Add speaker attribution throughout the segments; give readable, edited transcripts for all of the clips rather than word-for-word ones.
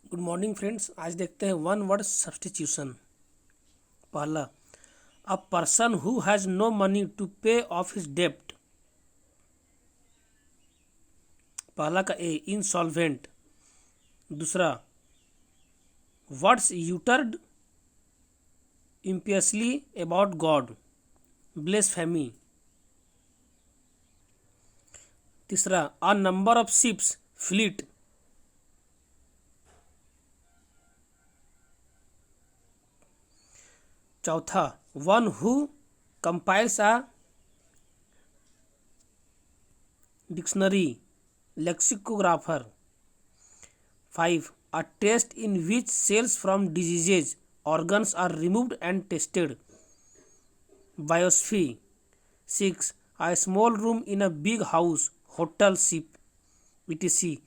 Speaker 1: Good morning friends. आज देखते हैं वन वर्ड सब्स्टिट्यूशन। पहला, a person who has no money to pay off his डेप्ट। पहला का ए, इंसॉल्वेंट। दूसरा, words uttered impiously about God, blasphemy. तीसरा, a number of ships fleet. चौथा, one who compiles a dictionary, lexicographer. 5. A test in which cells from diseases organs are removed and tested, biopsy. 6. A small room in a big house, hotel, ship, etc.,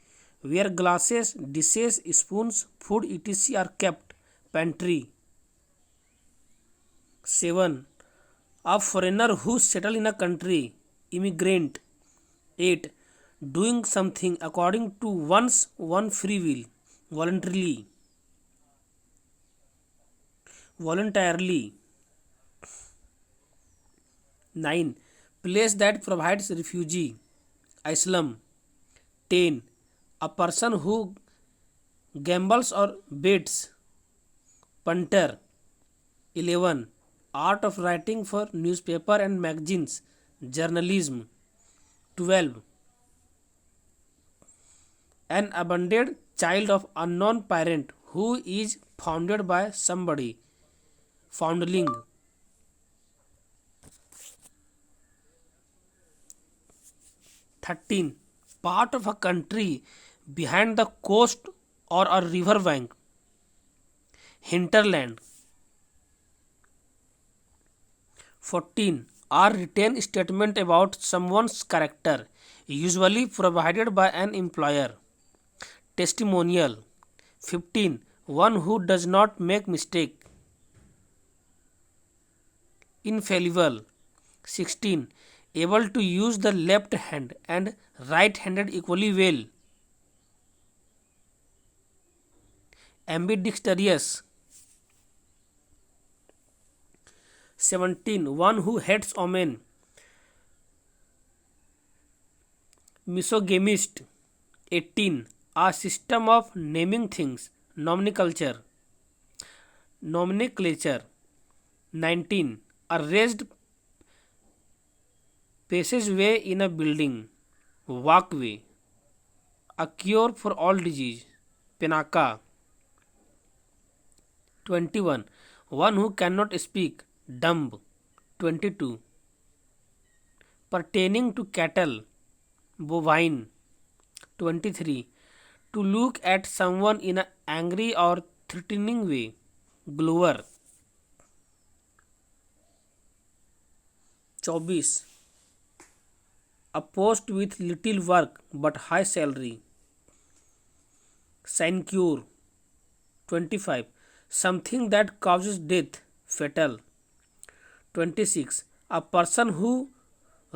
Speaker 1: where glasses, dishes, spoons, food, etc. are kept, pantry. 7. A foreigner who settled in a country, immigrant. 8. Doing something according to one's own free will, voluntarily. 9. Place that provides refuge, asylum. 10. A person who gambles or bets, punter. 11. Art of writing for newspaper and magazines, journalism. 12. An abandoned child of unknown parent who is founded by somebody, foundling. 13. Part of a country behind the coast or a river bank, hinterland. 14. A written statement about someone's character, usually provided by an employer, testimonial. 15. One who does not make mistake, infallible. 16. Able to use the left hand and right handed equally well, ambidextrous. 17. One who hates women, misogynist. 18. A system of naming things, nomenclature. 19. A raised passageway in a building, walkway. A cure for all disease, pinaka. 21. One who cannot speak, dumb. 22. Pertaining to cattle, bovine. 23. To look at someone in an angry or threatening way, glower. 24. A post with little work but high salary, sinecure. 25. Something that causes death, fatal. 26. A person who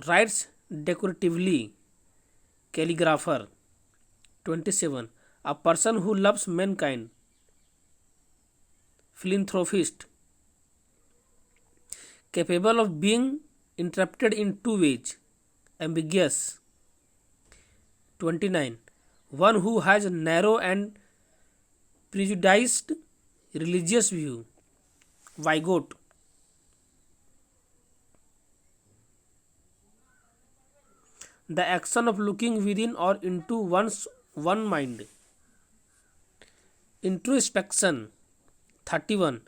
Speaker 1: writes decoratively, calligrapher. 27. A person who loves mankind, philanthropist. Capable of being interpreted in two ways, ambiguous. 29. One who has a narrow and prejudiced religious view, Vigote. The action of looking within or into one's one mind, introspection. 31.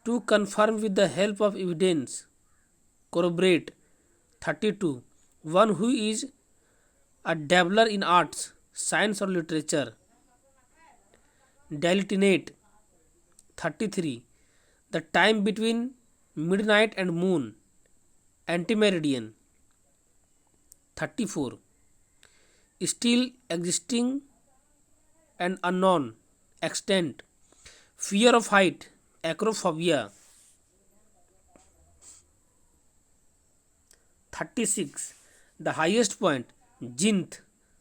Speaker 1: To confirm with the help of evidence, corroborate. 32. One who is a dabbler in arts, science or literature, delineate. 33. The time between midnight and moon, antimeridian. 34. Still existing and unknown, extent. Fear of height, acrophobia. 36. The highest point, zenith.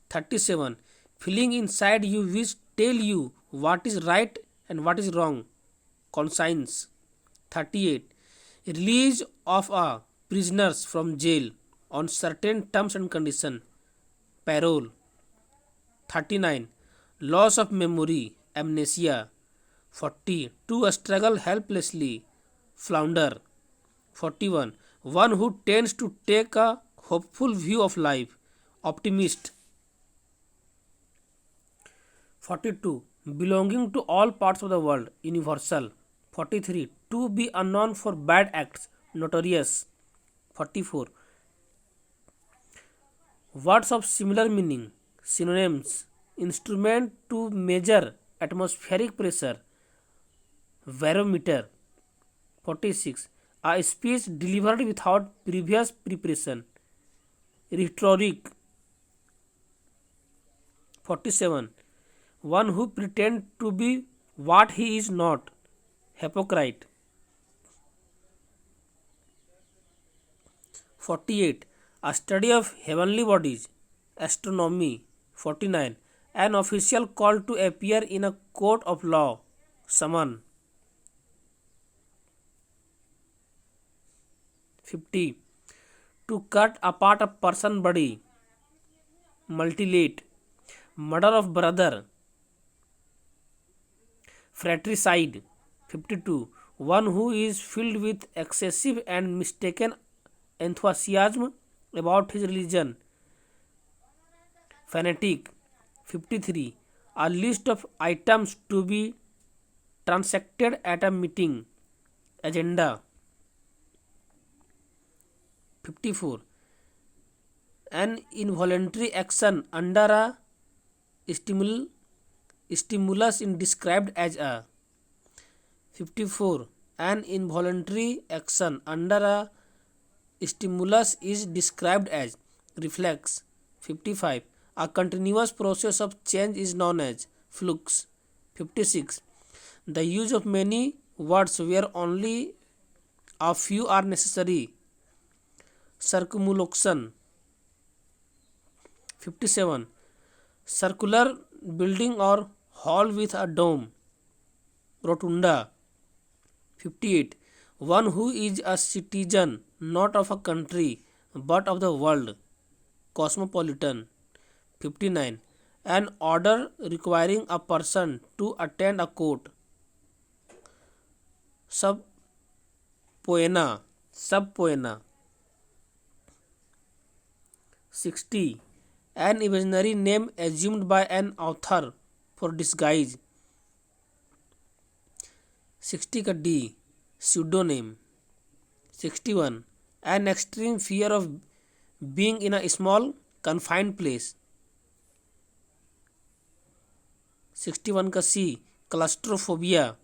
Speaker 1: 37. Feeling inside you wish tell you what is right and what is wrong. Conscience. 38. Release of a prisoners from jail on certain terms and conditions. Parole. 39. Loss of memory. Amnesia. 40. To struggle helplessly. Flounder. 41. One who tends to take a hopeful view of life. Optimist. 42. Belonging to all parts of the world. Universal. 43. To be unknown for bad acts. Notorious. 44. Words of similar meaning. Synonyms. Instrument to measure atmospheric pressure. Barometer. 46. A speech delivered without previous preparation. Rhetoric. 47. One who pretends to be what he is not. Hypocrite. 48. A study of heavenly bodies. Astronomy. 49. An official called to appear in a court of law. Summon. 50. To cut apart a person body. Mutilate. Murder of brother. Fratricide. 52. One who is filled with excessive and mistaken enthusiasm about his religion. Fanatic. 53. A list of items to be transacted at a meeting. Agenda. 54. An involuntary action under a stimulus is described as a. 54. An involuntary action under a stimulus is described as reflex. 55. A continuous process of change is known as flux. 56. The use of many words where only a few are necessary. Circumlocution. 57. Circular building or hall with a dome. Rotunda. 58. One who is a citizen not of a country but of the world. Cosmopolitan. 59. An order requiring a person to attend a court. Subpoena. 60. An imaginary name assumed by an author for disguise. 60 का D. Pseudonym. 61. An extreme fear of being in a small confined place. 61 का C. Claustrophobia.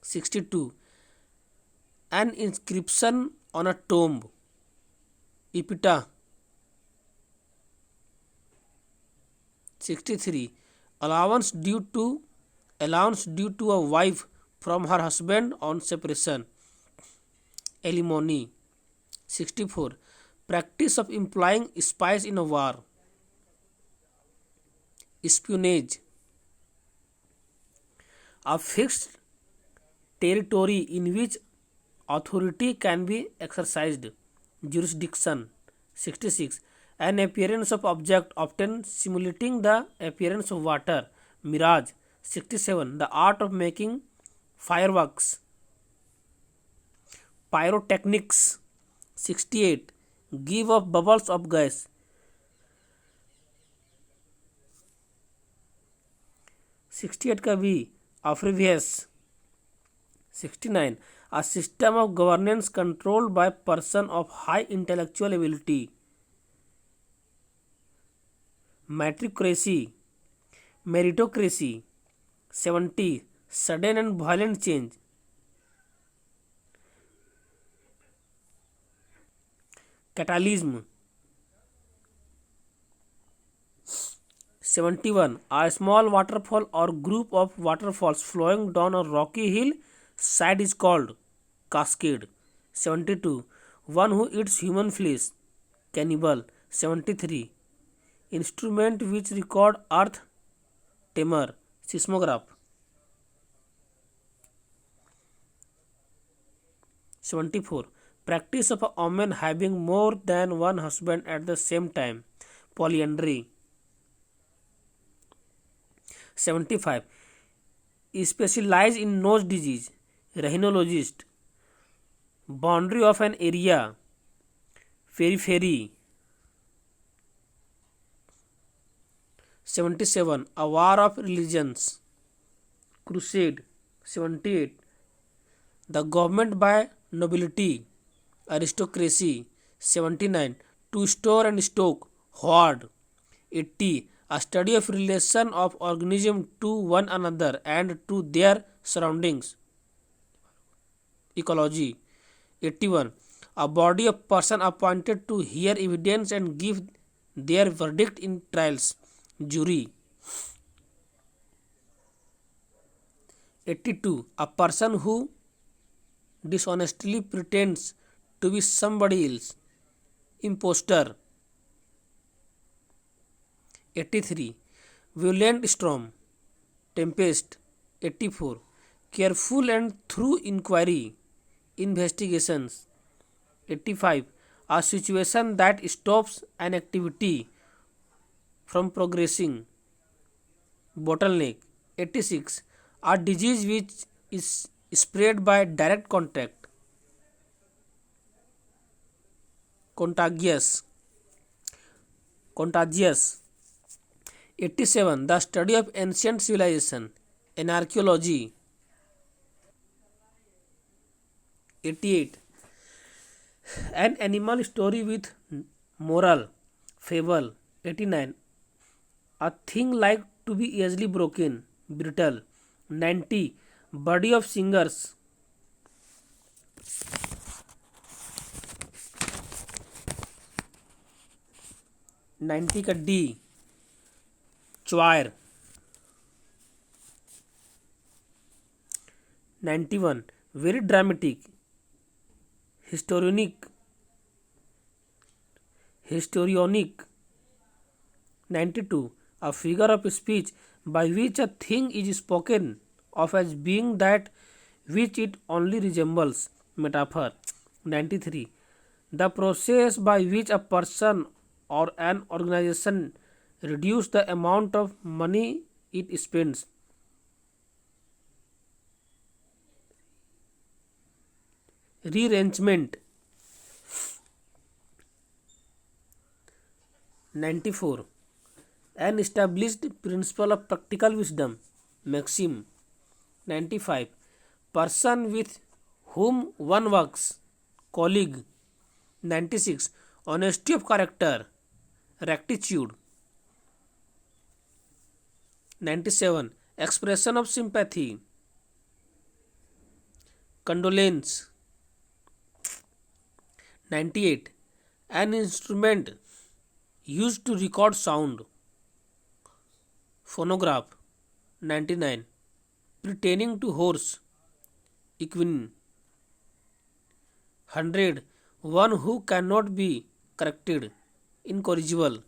Speaker 1: 62. An inscription on a tomb. Epitaph. 63. Allowance due to a wife from her husband on separation. Alimony. 64. Practice of employing spies in a war. Espionage. A fixed territory in which authority can be exercised. Jurisdiction. 66. An appearance of object often simulating the appearance of water. Mirage. 67. The art of making fireworks. Pyrotechnics. 68. Give off bubbles of gas. 68 का भी Amphibious. 69. A system of governance controlled by person of high intellectual ability. Meritocracy. 70. Sudden and violent change. Catalysm. 71. A small waterfall or group of waterfalls flowing down a rocky hill side is called cascade. 72. One who eats human flesh. Cannibal. 73. Instrument which record earth tremor. seismograph. 74. Practice of a woman having more than one husband at the same time, polyandry. 75. Specialize in nose disease, rhinologist. Boundary of an area, periphery. 77. A war of religions, crusade. 78. The government by nobility, aristocracy. 79. To store and stock, hoard. 80. A study of relation of organism to one another and to their surroundings, ecology. 81. A body of person appointed to hear evidence and give their verdict in trials, jury. 82. A person who dishonestly pretends to be somebody else, impostor. 83. Violent storm, tempest. 84. Careful and thorough inquiry, investigations. 85. A situation that stops an activity from progressing, bottleneck. 86. A disease which is spread by direct contact, contagious. 87. The study of ancient civilization, an archaeology. 88. An animal story with moral, fable. 89. A thing like to be easily broken, brittle. 90. Body of singers. 90 का D, choir. 91. Very dramatic, histrionic. 92. A figure of speech by which a thing is spoken of as being that which it only resembles, metaphor. 93. The process by which a person or an organization reduce the amount of money it spends. Rearrangement. 94. An established principle of practical wisdom, maxim. 95. Person with whom one works, colleague. 96. Honesty of character, rectitude. 97. Expression of sympathy, condolence. 98. An instrument used to record sound, phonograph. 99. Pertaining to horse, equine. 100. One who cannot be corrected, incorrigible.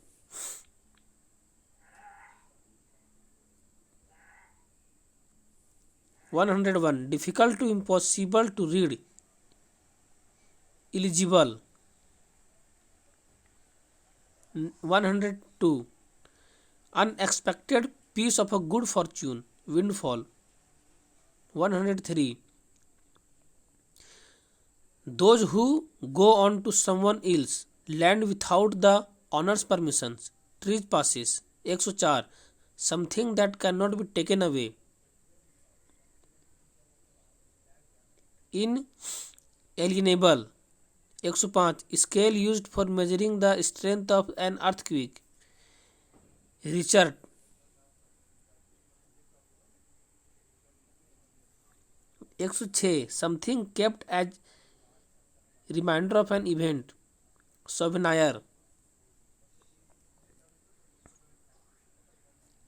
Speaker 1: 101. Difficult to impossible to read, illegible. 102. Unexpected piece of a good fortune, windfall. 103. Those who go on to someone else land without the owner's permissions, trespasses. 104. Something that cannot be taken away, inalienable. 105. Scale used for measuring the strength of an earthquake, Richard. 106. Something kept as reminder of an event, souvenir.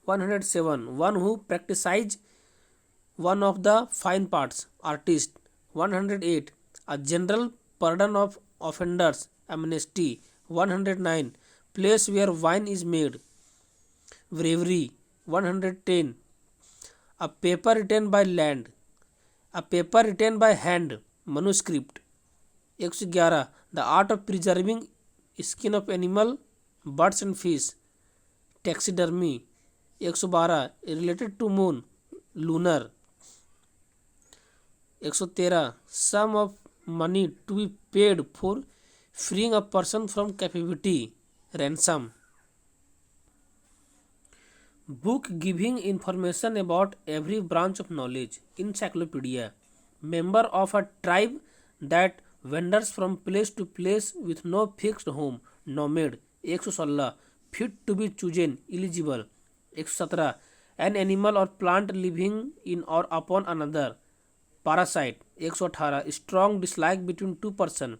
Speaker 1: 107. One who practices one of the fine parts, artist. 108. A general pardon of offenders, amnesty. 109. Place where wine is made, brewery. 110. A paper written by land, a paper written by hand, manuscript. 111. The art of preserving skin of animal, birds and fish, taxidermy. 112. Related to moon, lunar. 113. Sum of money to be paid for freeing a person from captivity, ransom. Book giving information about every branch of knowledge, encyclopedia. Member of a tribe that wanders from place to place with no fixed home, nomad. 116. Fit to be chosen, eligible. 117. An animal or plant living in or upon another, parasite. 118. Strong dislike between two persons,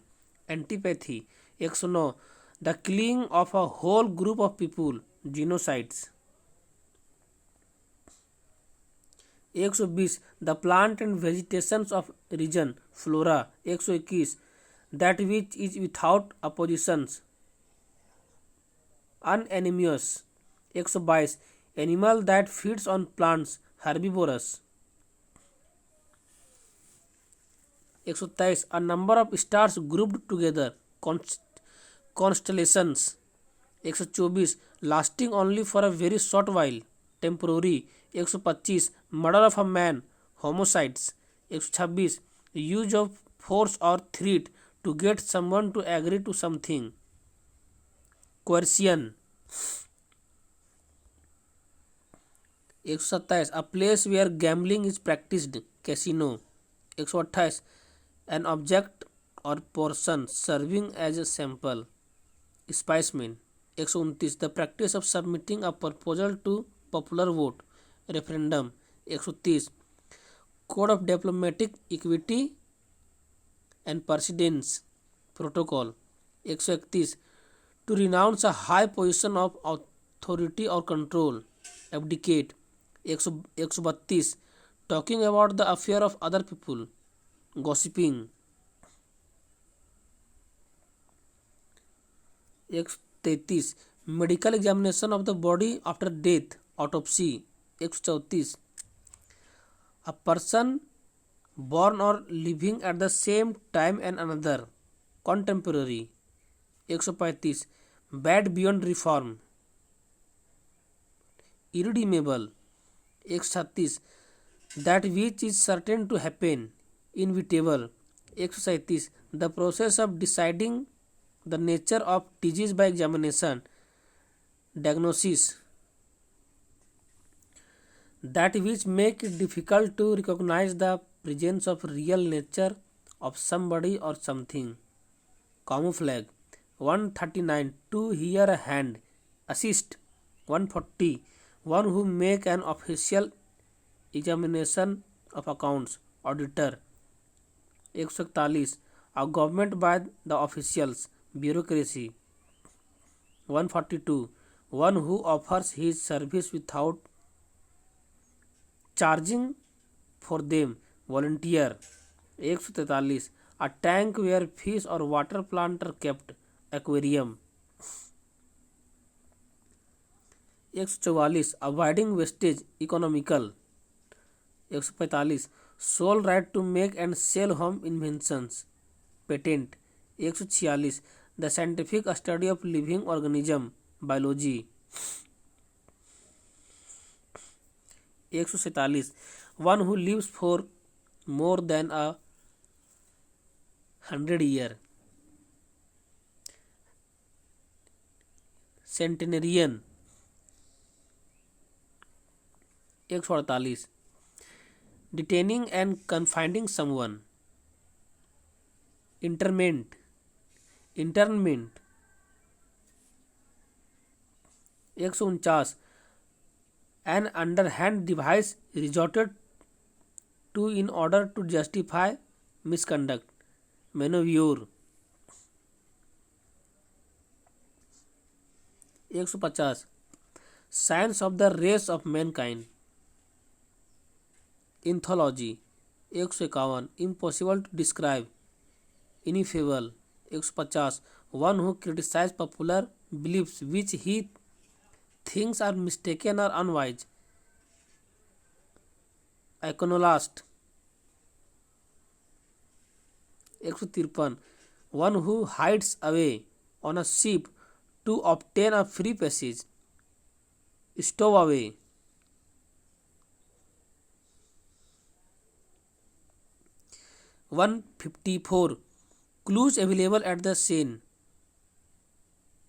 Speaker 1: antipathy. 109. The killing of a whole group of people, genocides. 120. The plant and vegetations of region, flora. 121. That which is without oppositions, unanimous. 122. Animal that feeds on plants, herbivorous. 123. A number of stars grouped together, constellations. 124. Lasting only for a very short while, temporary. 125. Murder of a man, homicides. 126. Use of force or threat to get someone to agree to something, coercion. 127. A place where gambling is practiced, casino. 128. An object or portion serving as a sample, specimen. 129. The practice of submitting a proposal to popular vote, referendum. 130. Code of diplomatic equity and precedence, protocol. 131. To renounce a high position of authority or control, abdicate. 132. Talking about the affair of other people, gossiping. 133. Medical examination of the body after death, autopsy. 134. A person born or living at the same time and another, contemporary. 135. Bad beyond reform, irredeemable. 136. That which is certain to happen, inevitable. 137. The process of deciding the nature of disease by examination, diagnosis. That which make it difficult to recognize the presence of real nature of somebody or something, camouflage. 139. To hear a hand, assist. 140. One who make an official examination of accounts, auditor. 141. A government by the officials, bureaucracy. 142. One who offers his service without charging for them, volunteer. 143. A tank where fish or water plant are kept, aquarium. 144. Avoiding wastage, economical. 145. Sole right to make and sell home inventions, patent. 146. The scientific study of living organism, biology. 147. One who lives for more than 100 years, centenarian. 148. Detaining and confining someone, internment. 149. An underhand device resorted to in order to justify misconduct, maneuver. 150. Science of the race of mankind, ethology. 151. Impossible to describe, ineffable. 150. One who criticizes popular beliefs which he thinks are mistaken or unwise, iconoclast. 153. One who hides away on a ship to obtain a free passage. Stowaway. 154. Clues available at the scene.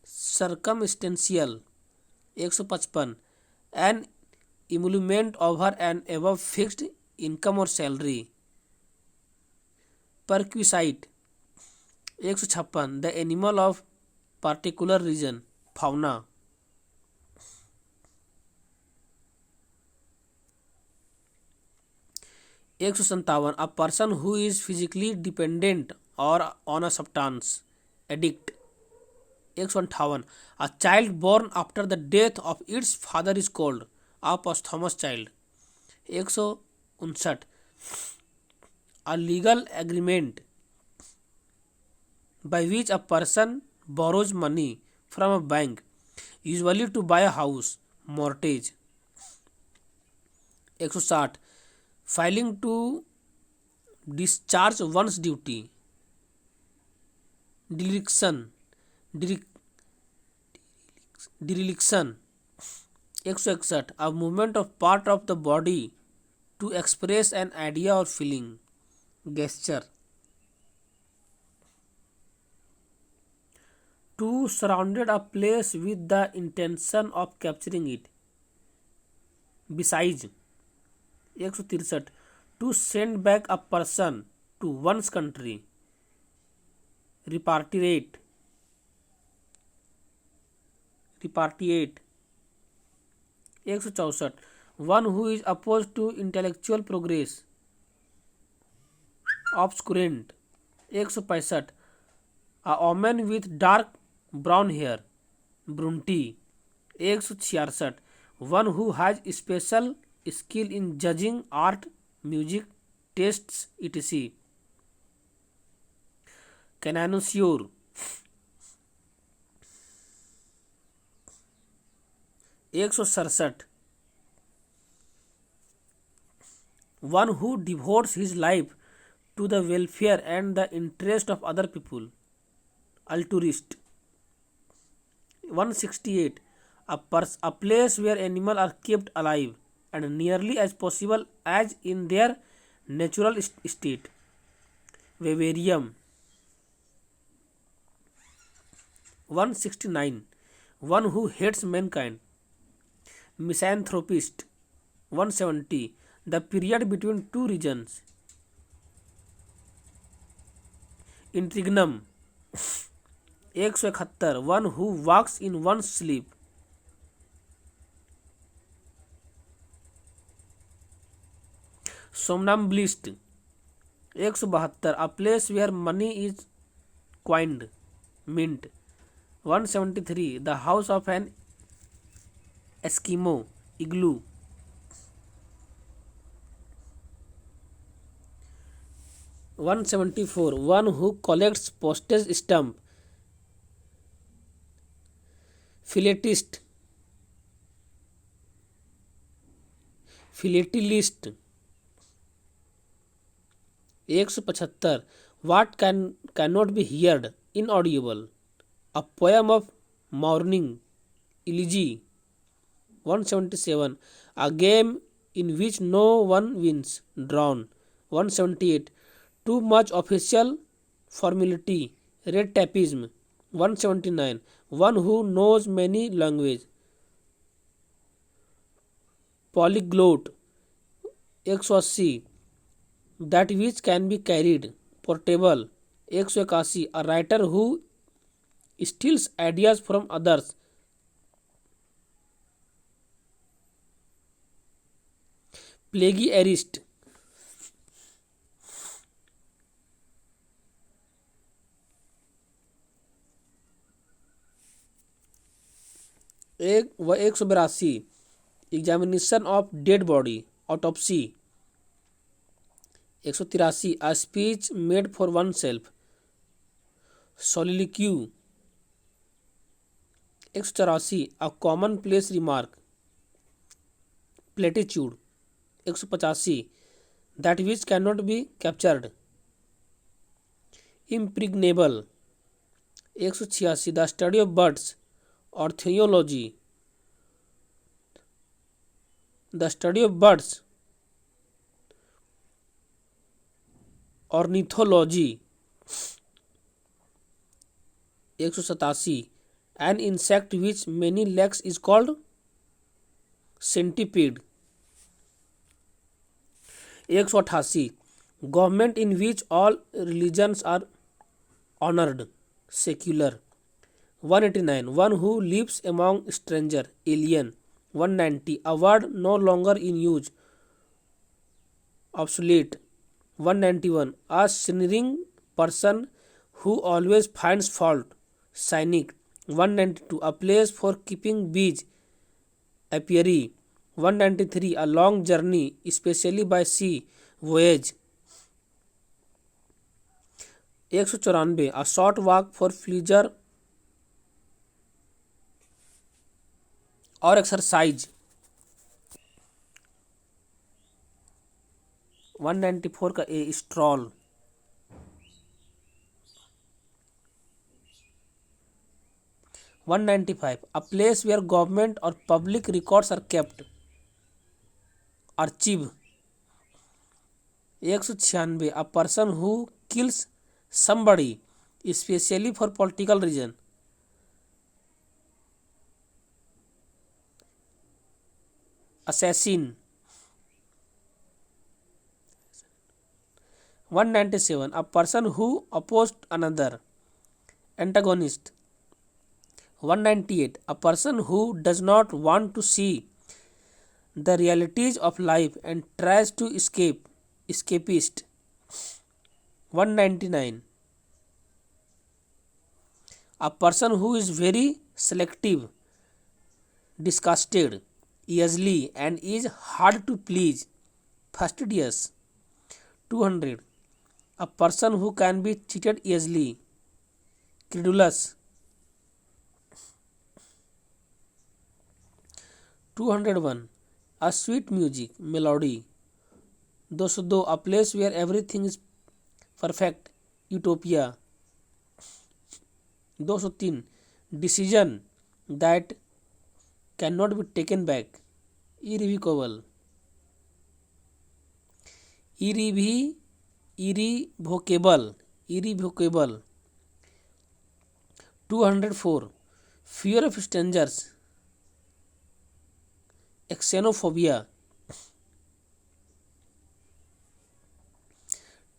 Speaker 1: Circumstantial. 155. An emolument over and above fixed income or salary. Perquisite. 156. The animal of particular region. Fauna. 157. A person who is physically dependent or on a substance. Addict. 158. A child born after the death of its father is called a posthumous child. 159. A legal agreement by which a person borrows money from a bank, usually to buy a house. Mortgage. 160. Filing to discharge one's duty. Dereliction. Dereliction. 161. A movement of part of the body to express an idea or feeling. Gesture. To surround a place with the intention of capturing it. Besides. 163. To send back a person to one's country. Repatriate. 164. One who is opposed to intellectual progress. Obscurant. 165. A woman with dark brown hair. Brunette. 166. One who has special skill in judging art, music, tastes, etc. Connoisseur. 167. One who devotes his life to the welfare and the interest of other people. Altruist. 168. A place where animals are kept alive and nearly as possible as in their natural state. Vivarium. 169. One who hates mankind. Misanthropist. 170. The period between two regions. Interregnum. 171. One who walks in one's sleep. Somnambulist. 172. A place where money is coined. Mint. 173. The house of an Eskimo. Igloo. 174. One who collects postage stamp. Philatelist. Philatelist. 175. What cannot be heard. Inaudible. A poem of mourning. Elegy. 177. A game in which no one wins. Drawn. 178. Too much official formality. Red tapeism. 179. One who knows many languages. Polyglot. 180. That which can be carried. Portable. 181. A writer who steals ideas from others. Plagiarist. 182. Examination of dead body. Autopsy. 183. A speech made for oneself. Soliloquy. 184. A commonplace remark. Platitude. 185. that which cannot be captured. Impregnable. 186 the study of birds. Orthology. The study of birds. Ornithology. 187 an insect which many legs is called centipede. 188 government in which all religions are honoured. Secular. 189 one who lives among stranger. Alien. 190 a word no longer in use. Obsolete. 191 a sneering person who always finds fault. Cynic. 192 a place for keeping bees. Apiary. 193 a long journey especially by sea. Voyage. 194 a short walk for pleasure or exercise. 194 का ए stroll. 195 a place where government or public records are kept. Archive. 196 a person who kills somebody especially for political reason. Assassin. 197 a person who opposed another. Antagonist. 198 a person who does not want to see the realities of life and tries to escape. Escapist. 199 a person who is very selective, disgusted easily and is hard to please. Fastidious. 200 a person who can be cheated easily. Credulous. 201 a sweet music, melody. 202 a place where everything is perfect. Utopia. 203 decision that cannot be taken back. Irrevocable. Irrevocable. 204 fear of strangers. Xenophobia.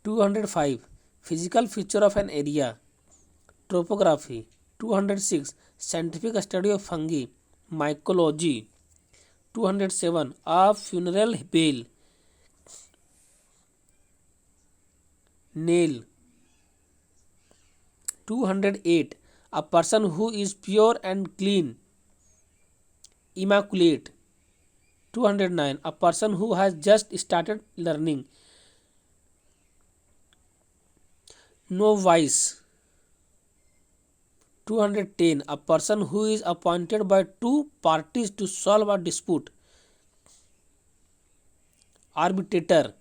Speaker 1: 205 physical feature of an area. Topography. 206 scientific study of fungi. Mycology. 207 a funeral bell. Nail. 208 a person who is pure and clean. Immaculate. 209 a person who has just started learning. Novice. 210 a person who is appointed by two parties to solve a dispute. Arbitrator.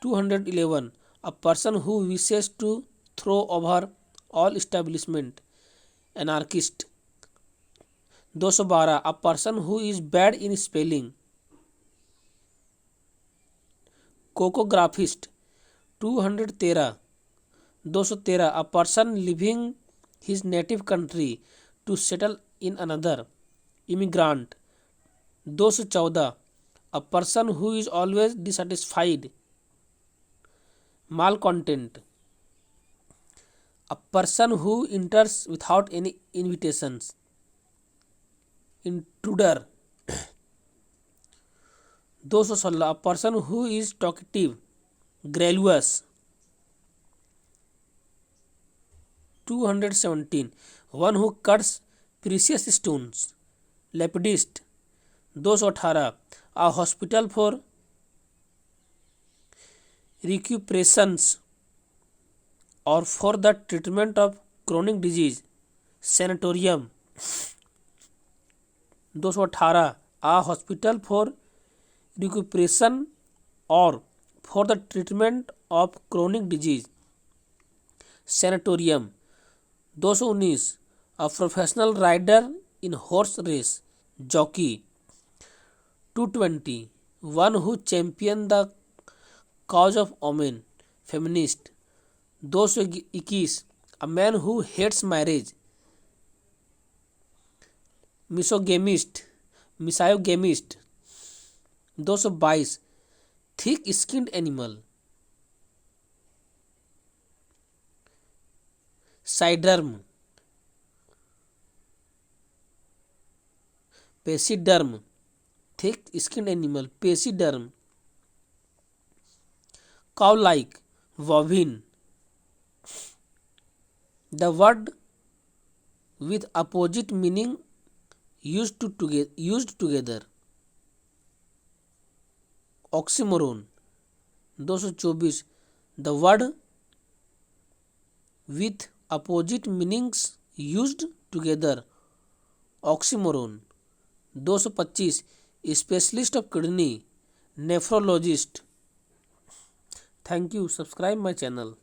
Speaker 1: 211 a person who wishes to throw over all establishment. Anarchist. 212 a person who is bad in spelling. Cocographist. 213 a person leaving his native country to settle in another. Immigrant. 214 a person who is always dissatisfied. Malcontent. A person who enters without any invitations. Intruder. 216 a person who is talkative, garrulous. 217 one who cuts precious stones. Lapidist. 218 a hospital for recuperations or for the treatment of chronic disease. Sanatorium. 218 a hospital for recuperation or for the treatment of chronic disease. Sanatorium. 219 a professional rider in horse race. Jockey. 220 one who champion the cause of women. Feminist. 221 a man who hates marriage. Misogynist. 222 thick skinned animal. Pachyderm. Pachyderm thick skinned animal. Pachyderm. Cow like. Bovine. The word with opposite meaning used together. Oxymoron. 224 the word with opposite meanings used together. Oxymoron. 225 specialist of kidney. Nephrologist. Thank you. Subscribe my channel.